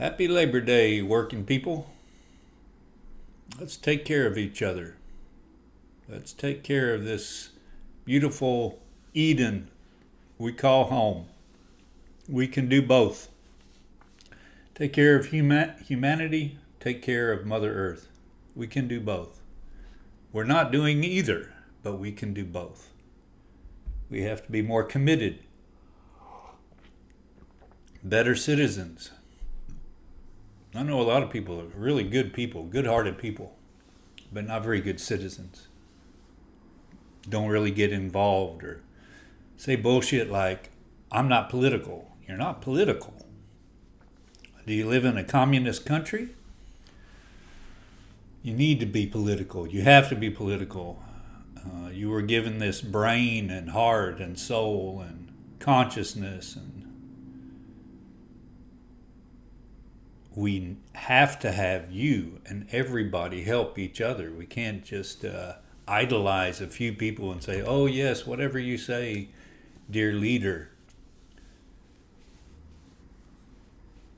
Happy Labor Day, working people. Let's take care of each other. Let's take care of this beautiful Eden we call home. We can do both. Take care of humanity, take care of Mother Earth. We can do both. We're not doing either, but we can do both. We have to be more committed, better citizens. I know a lot of people, really good people, good-hearted people, but not very good citizens. Don't really get involved or say bullshit like, I'm not political. You're not political. Do you live in a communist country? You need to be political. You have to be political. You were given this brain and heart and soul and consciousness, and we have to have you and everybody help each other. We can't just idolize a few people and say, oh yes, whatever you say, dear leader.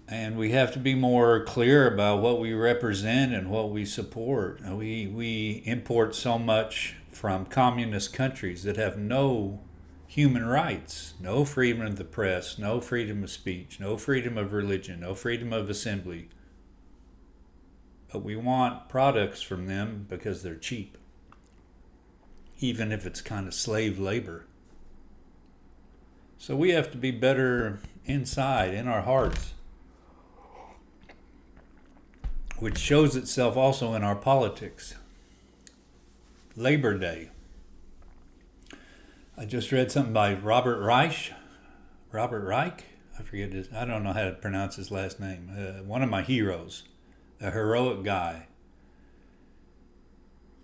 And we have to be more clear about what we represent and what we support. We import so much from communist countries that have no human rights, no freedom of the press, no freedom of speech, no freedom of religion, no freedom of assembly. But we want products from them because they're cheap, even if it's kind of slave labor. So we have to be better inside, in our hearts, which shows itself also in our politics. Labor Day. I just read something by Robert Reich. I forget his. I don't know how to pronounce his last name. One of my heroes, a heroic guy.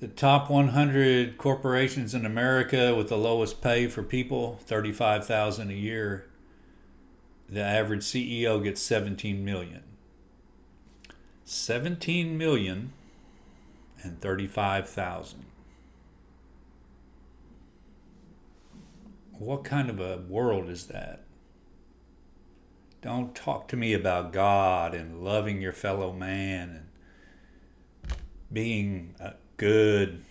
The top 100 corporations in America with the lowest pay for people, $35,000 a year. The average CEO gets $17 million. $17 million and $35,000. What kind of a world is that? Don't talk to me about God and loving your fellow man and being a good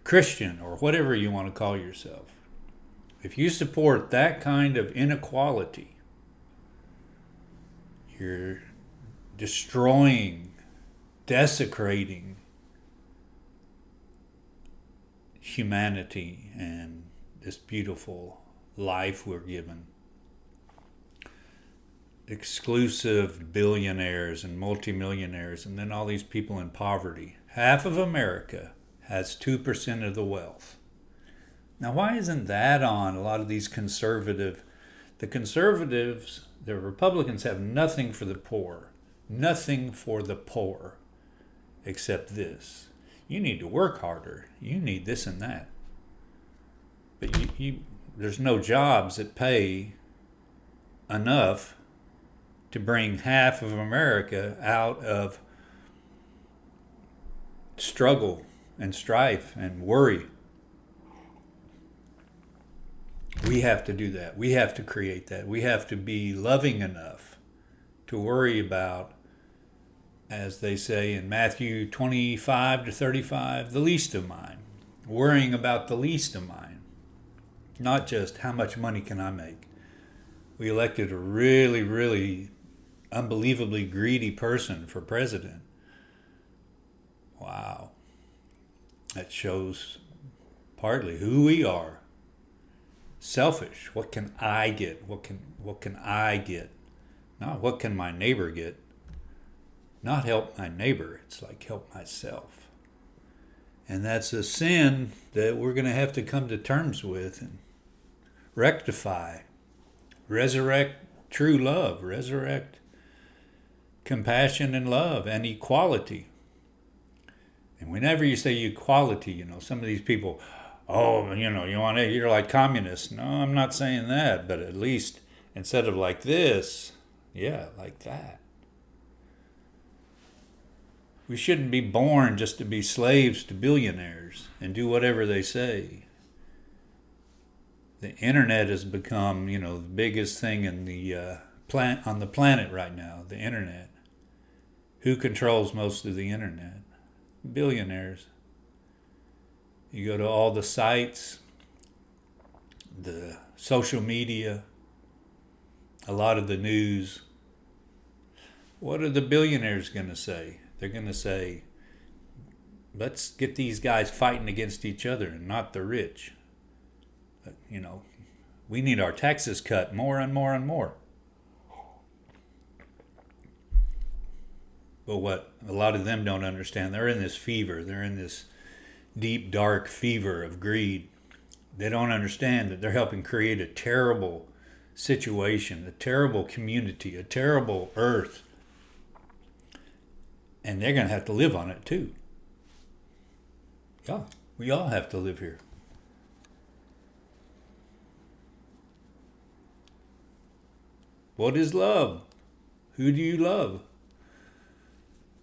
Christian or whatever you want to call yourself. If you support that kind of inequality, you're destroying, desecrating humanity and this beautiful life we're given. Exclusive billionaires and multimillionaires, and then all these people in poverty. Half of America has 2% of the wealth. Now, why isn't that on a lot of these the conservatives, the Republicans have nothing for the poor. Nothing for the poor except this. You need to work harder. You need this and that. But there's no jobs that pay enough to bring half of America out of struggle and strife and worry. We have to do that. We have to create that. We have to be loving enough to worry about, as they say in Matthew 25 to 35, the least of mine. Worrying about the least of mine. Not just how much money can I make. We elected a really, really unbelievably greedy person for president. Wow. That shows partly who we are. Selfish. What can I get? What can I get? Not what can my neighbor get. Not help my neighbor. It's like help myself. And that's a sin that we're going to have to come to terms with and rectify. Resurrect true love. Resurrect compassion and love and equality. And whenever you say equality, some of these people, you're like communists. No, I'm not saying that, but at least instead of like this, yeah, like that. We shouldn't be born just to be slaves to billionaires and do whatever they say. The internet has become, the biggest thing in the on the planet right now, the internet. Who controls most of the internet? Billionaires. You go to all the sites, the social media, a lot of the news. What are the billionaires going to say? They're going to say, let's get these guys fighting against each other and not the rich. You know, we need our taxes cut more and more and more. But what a lot of them don't understand, they're in this fever. They're in this deep, dark fever of greed. They don't understand that they're helping create a terrible situation, a terrible community, a terrible earth. And they're going to have to live on it too. Yeah, we all have to live here. What is love? Who do you love?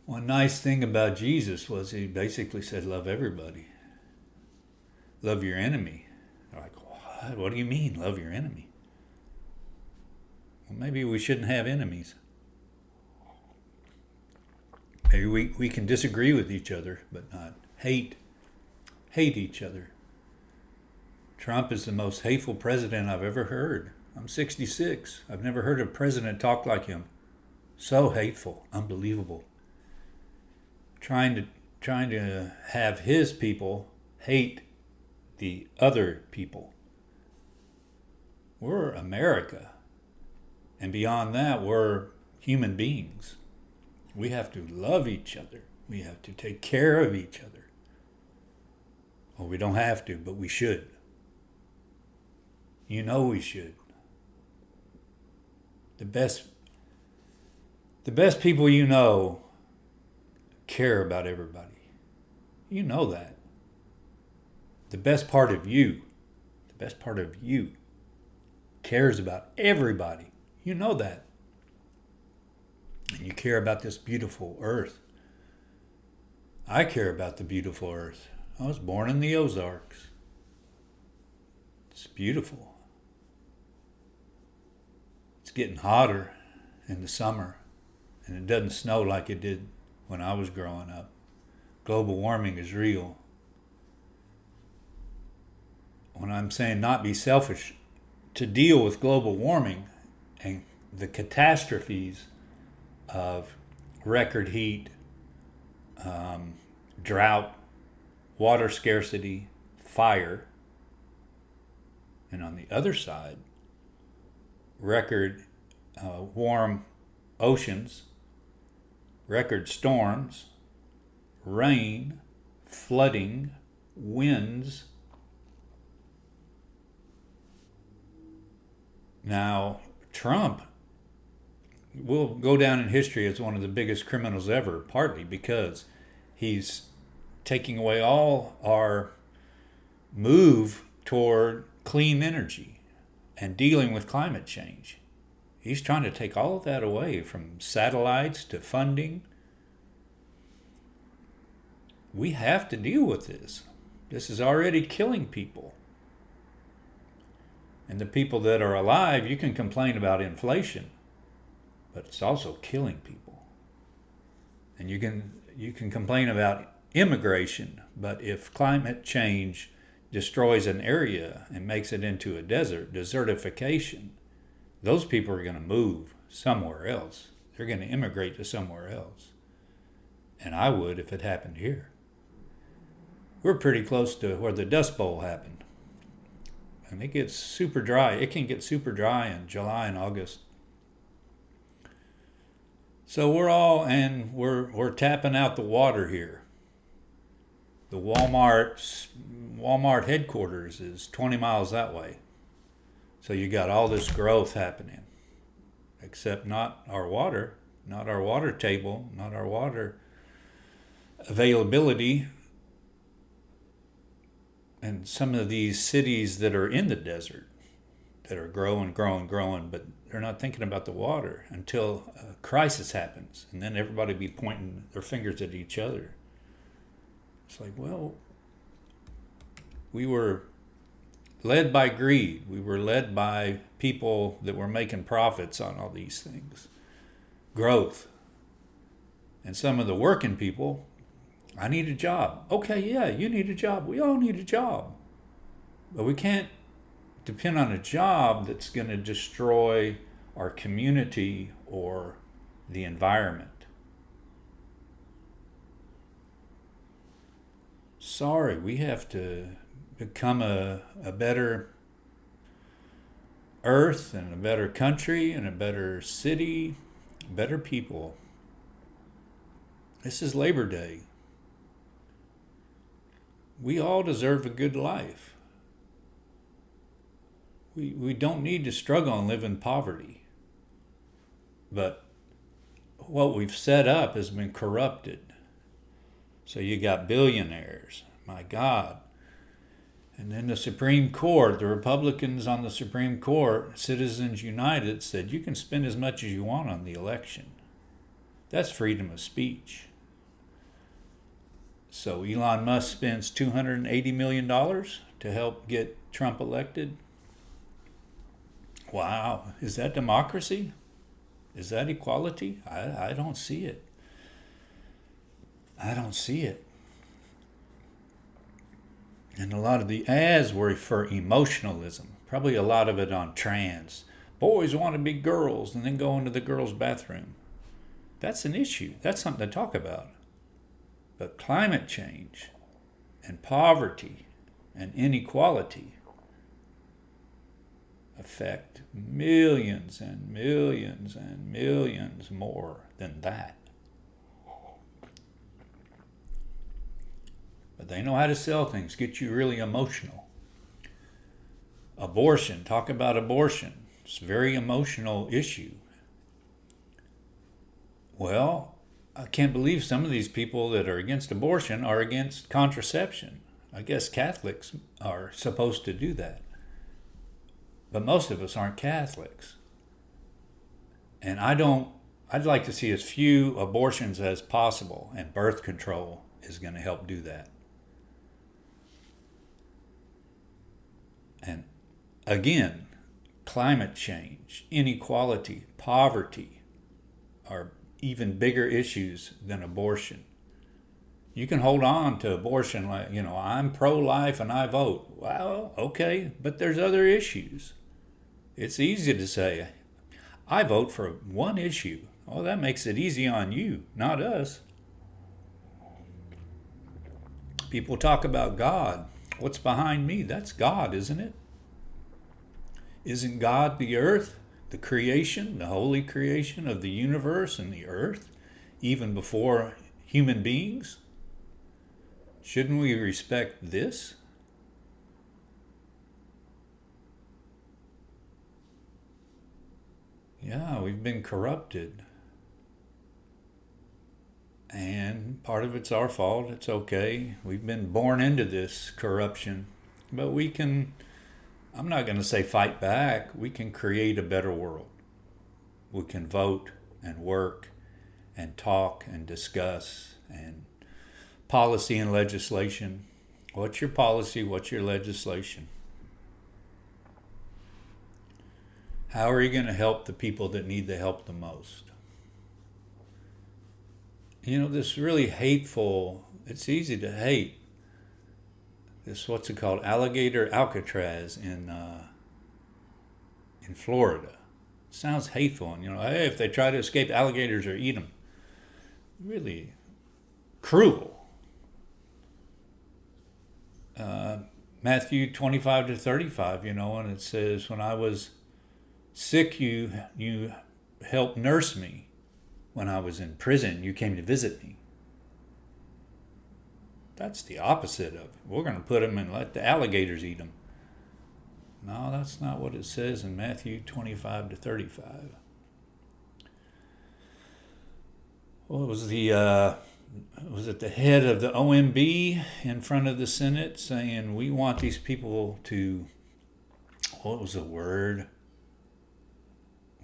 One nice thing about Jesus was he basically said, love everybody. Love your enemy. They're like, what? What do you mean, love your enemy? Well, maybe we shouldn't have enemies. Maybe we can disagree with each other, but not hate each other. Trump is the most hateful president I've ever heard. I'm 66. I've never heard a president talk like him. So hateful, unbelievable. Trying to have his people hate the other people. We're America. And beyond that, we're human beings. We have to love each other. We have to take care of each other. Well, we don't have to, but we should. You know we should. The best people you know care about everybody. You know that. The best part of you cares about everybody. You know that. And you care about this beautiful earth. I care about the beautiful earth. I was born in the Ozarks. It's beautiful. It's getting hotter in the summer, and it doesn't snow like it did when I was growing up. Global warming is real. When I'm saying not be selfish, to deal with global warming and the catastrophes of record heat, drought, water scarcity, fire, and on the other side, record warm oceans, record storms, rain, flooding, winds. Now, Trump will go down in history as one of the biggest criminals ever, partly because he's taking away all our move toward clean energy and dealing with climate change. He's trying to take all of that away, from satellites to funding. We have to deal with this. This is already killing people. And the people that are alive, you can complain about inflation, but it's also killing people. And you can complain about immigration, but if climate change destroys an area and makes it into a desert, desertification, those people are going to move somewhere else. They're going to immigrate to somewhere else. And I would if it happened here. We're pretty close to where the Dust Bowl happened. And it gets super dry. It can get super dry in July and August. So we're tapping out the water here. The Walmart headquarters is 20 miles that way. So you got all this growth happening. Except not our water table, not our water availability. And some of these cities that are in the desert that are growing, but they're not thinking about the water until a crisis happens. And then everybody be pointing their fingers at each other. It's like, well, we were led by greed. We were led by people that were making profits on all these things. Growth. And some of the working people, I need a job. Okay, yeah, you need a job. We all need a job. But we can't depend on a job that's going to destroy our community or the environment. Sorry, we have to become a better earth and a better country and a better city, better people. This is Labor Day. We all deserve a good life. We don't need to struggle and live in poverty. But what we've set up has been corrupted. So you got billionaires, my God. And then the Supreme Court, the Republicans on the Supreme Court, Citizens United, said you can spend as much as you want on the election. That's freedom of speech. So Elon Musk spends $280 million to help get Trump elected. Wow, is that democracy? Is that equality? I don't see it. I don't see it. And a lot of the ads were for emotionalism, probably a lot of it on trans. Boys want to be girls and then go into the girls' bathroom. That's an issue. That's something to talk about. But climate change and poverty and inequality affect millions and millions and millions more than that. But they know how to sell things, get you really emotional. Abortion, talk about abortion. It's a very emotional issue. Well, I can't believe some of these people that are against abortion are against contraception. I guess Catholics are supposed to do that. But most of us aren't Catholics. And I'd like to see as few abortions as possible, and birth control is going to help do that. And again, climate change, inequality, poverty are even bigger issues than abortion. You can hold on to abortion like, I'm pro-life and I vote. Well, okay, but there's other issues. It's easy to say, I vote for one issue. Oh, that makes it easy on you, not us. People talk about God. What's behind me? That's God, isn't it? Isn't God the earth, the creation, the holy creation of the universe and the earth, even before human beings? Shouldn't we respect this? Yeah, we've been corrupted. And part of it's our fault. It's okay. We've been born into this corruption. But I'm not going to say fight back. We can create a better world. We can vote and work and talk and discuss and policy and legislation. What's your policy? What's your legislation? How are you going to help the people that need the help the most? This really hateful, it's easy to hate. This, what's it called? Alligator Alcatraz in Florida. Sounds hateful. And, hey, if they try to escape alligators or eat them. Really cruel. Matthew 25-35, and it says, when I was sick, you helped nurse me. When I was in prison, you came to visit me. That's the opposite of, we're going to put them and let the alligators eat them. No, that's not what it says in Matthew 25-35. What was it the head of the OMB in front of the Senate saying, we want these people to, what was the word?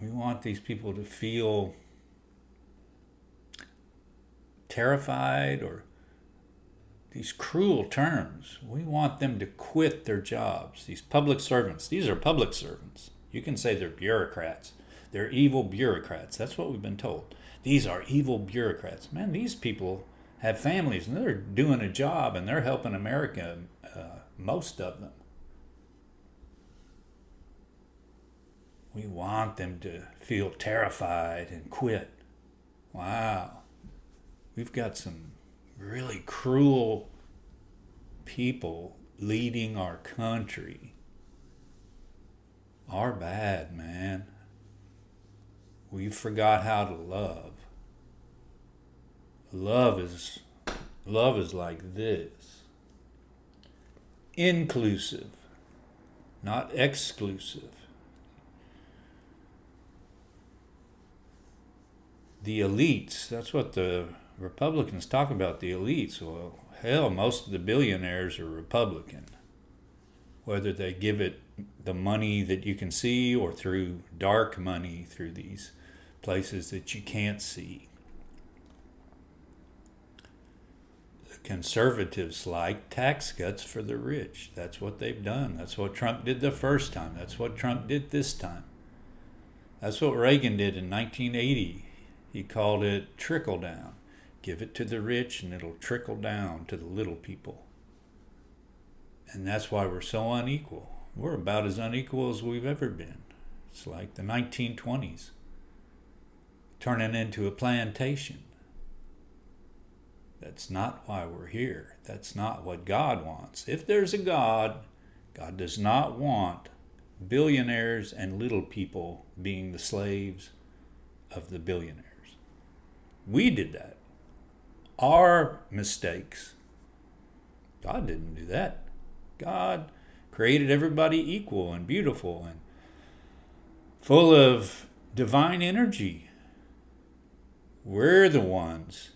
We want these people to feel terrified, or these cruel terms. We want them to quit their jobs. These public servants, these are public servants. You can say they're bureaucrats. They're evil bureaucrats. That's what we've been told. These are evil bureaucrats. Man, these people have families and they're doing a job and they're helping America, most of them. We want them to feel terrified and quit. Wow. We've got some really cruel people leading our country. Are bad, man. We forgot how to love. Love is like this. Inclusive, not exclusive. The elites, that's what the Republicans talk about, the elites. Well, hell, most of the billionaires are Republican. Whether they give it the money that you can see or through dark money through these places that you can't see. The conservatives like tax cuts for the rich. That's what they've done. That's what Trump did the first time. That's what Trump did this time. That's what Reagan did in 1980. He called it trickle down. Give it to the rich and it'll trickle down to the little people. And that's why we're so unequal. We're about as unequal as we've ever been. It's like the 1920s, turning into a plantation. That's not why we're here. That's not what God wants. If there's a God, God does not want billionaires and little people being the slaves of the billionaires. We did that. Our mistakes. God didn't do that. God created everybody equal and beautiful and full of divine energy. We're the ones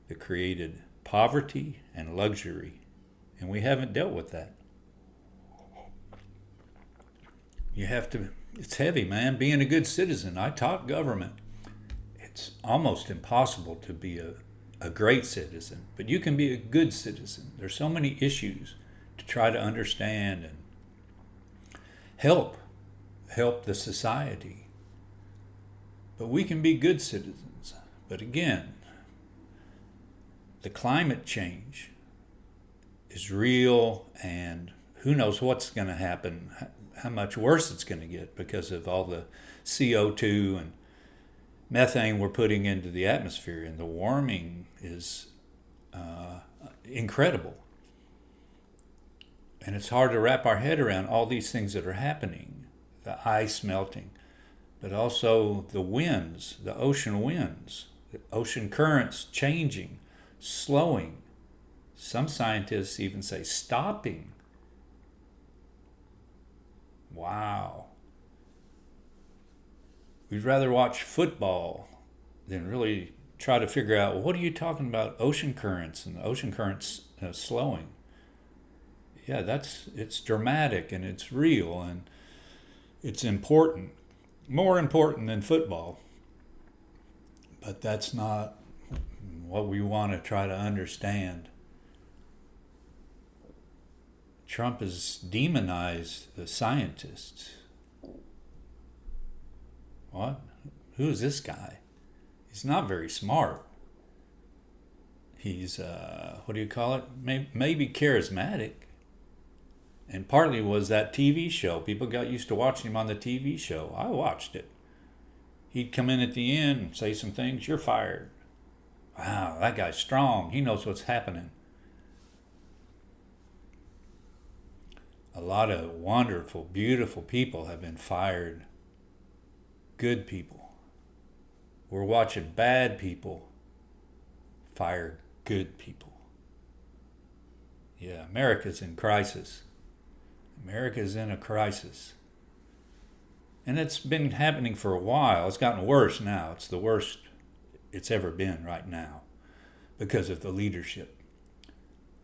that created poverty and luxury, and we haven't dealt with that. You have to, it's heavy, man, being a good citizen. I taught government. It's almost impossible to be a great citizen, but you can be a good citizen. There's so many issues to try to understand and help the society. But we can be good citizens. But again, the climate change is real, and who knows what's going to happen, how much worse it's going to get because of all the CO2 and methane we're putting into the atmosphere, and the warming is incredible. And it's hard to wrap our head around all these things that are happening. The ice melting, but also the winds, the ocean currents changing, slowing. Some scientists even say stopping. Wow. We'd rather watch football than really try to figure out, well, what are you talking about ocean currents and the ocean currents slowing? Yeah, it's dramatic and it's real and it's important, more important than football. But that's not what we want to try to understand. Trump has demonized the scientists. What? Who is this guy? He's not very smart. He's, what do you call it? Maybe charismatic. And partly was that TV show. People got used to watching him on the TV show. I watched it. He'd come in at the end and say some things. You're fired. Wow, that guy's strong. He knows what's happening. A lot of wonderful, beautiful people have been fired. Good people. We're watching bad people fire good people. Yeah, America's in crisis. America's in a crisis. And it's been happening for a while. It's gotten worse now. It's the worst it's ever been right now because of the leadership.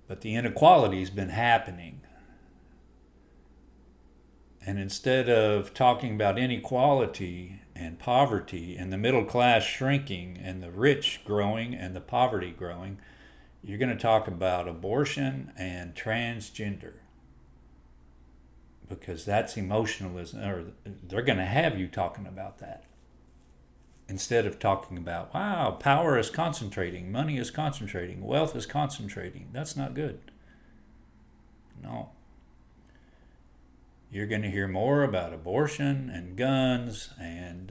But the inequality's been happening. And instead of talking about inequality and poverty and the middle class shrinking and the rich growing and the poverty growing, you're going to talk about abortion and transgender. because that's emotionalism, or they're going to have you talking about that instead of talking about, wow, power is concentrating, money is concentrating, wealth is concentrating. That's not good. No. You're going to hear more about abortion and guns and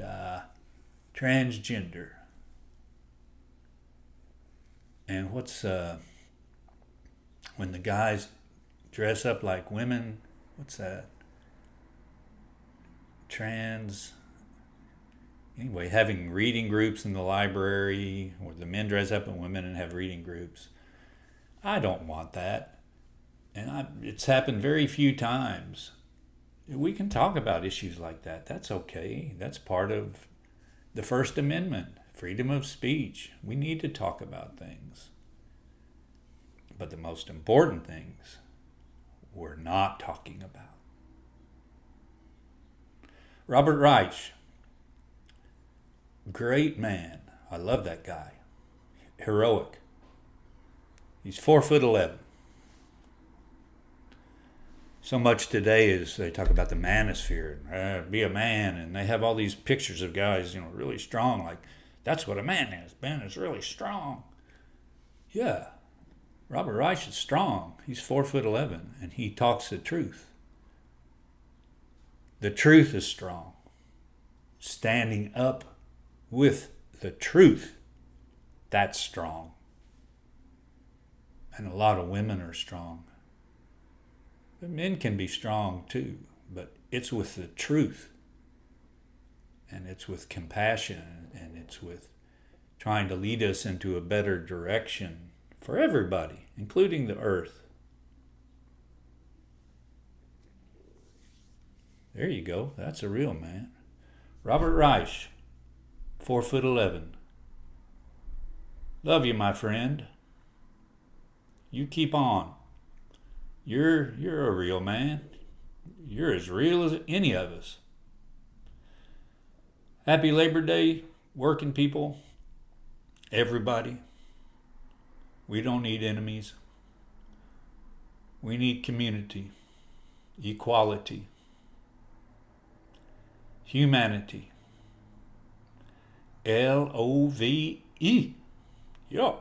transgender. And what's when the guys dress up like women? What's that? Anyway, having reading groups in the library, where the men dress up as women and have reading groups. I don't want that. And it's happened very few times. We can talk about issues like that. That's okay. That's part of the First Amendment, freedom of speech. We need to talk about things. But the most important things we're not talking about. Robert Reich, great man. I love that guy. Heroic. He's 4'11". So much today is they talk about the manosphere, be a man, and they have all these pictures of guys, really strong. Like, that's what a man is. Ben is really strong. Yeah, Robert Reich is strong. He's 4'11", and he talks the truth. The truth is strong. Standing up with the truth, that's strong. And a lot of women are strong. But men can be strong too, but it's with the truth. And it's with compassion, and it's with trying to lead us into a better direction for everybody, including the earth. There you go. That's a real man. Robert Reich, 4'11". Love you, my friend. You keep on. You're a real man. You're as real as any of us. Happy Labor Day, working people. Everybody. We don't need enemies. We need community, equality, humanity. LOVE. Yo.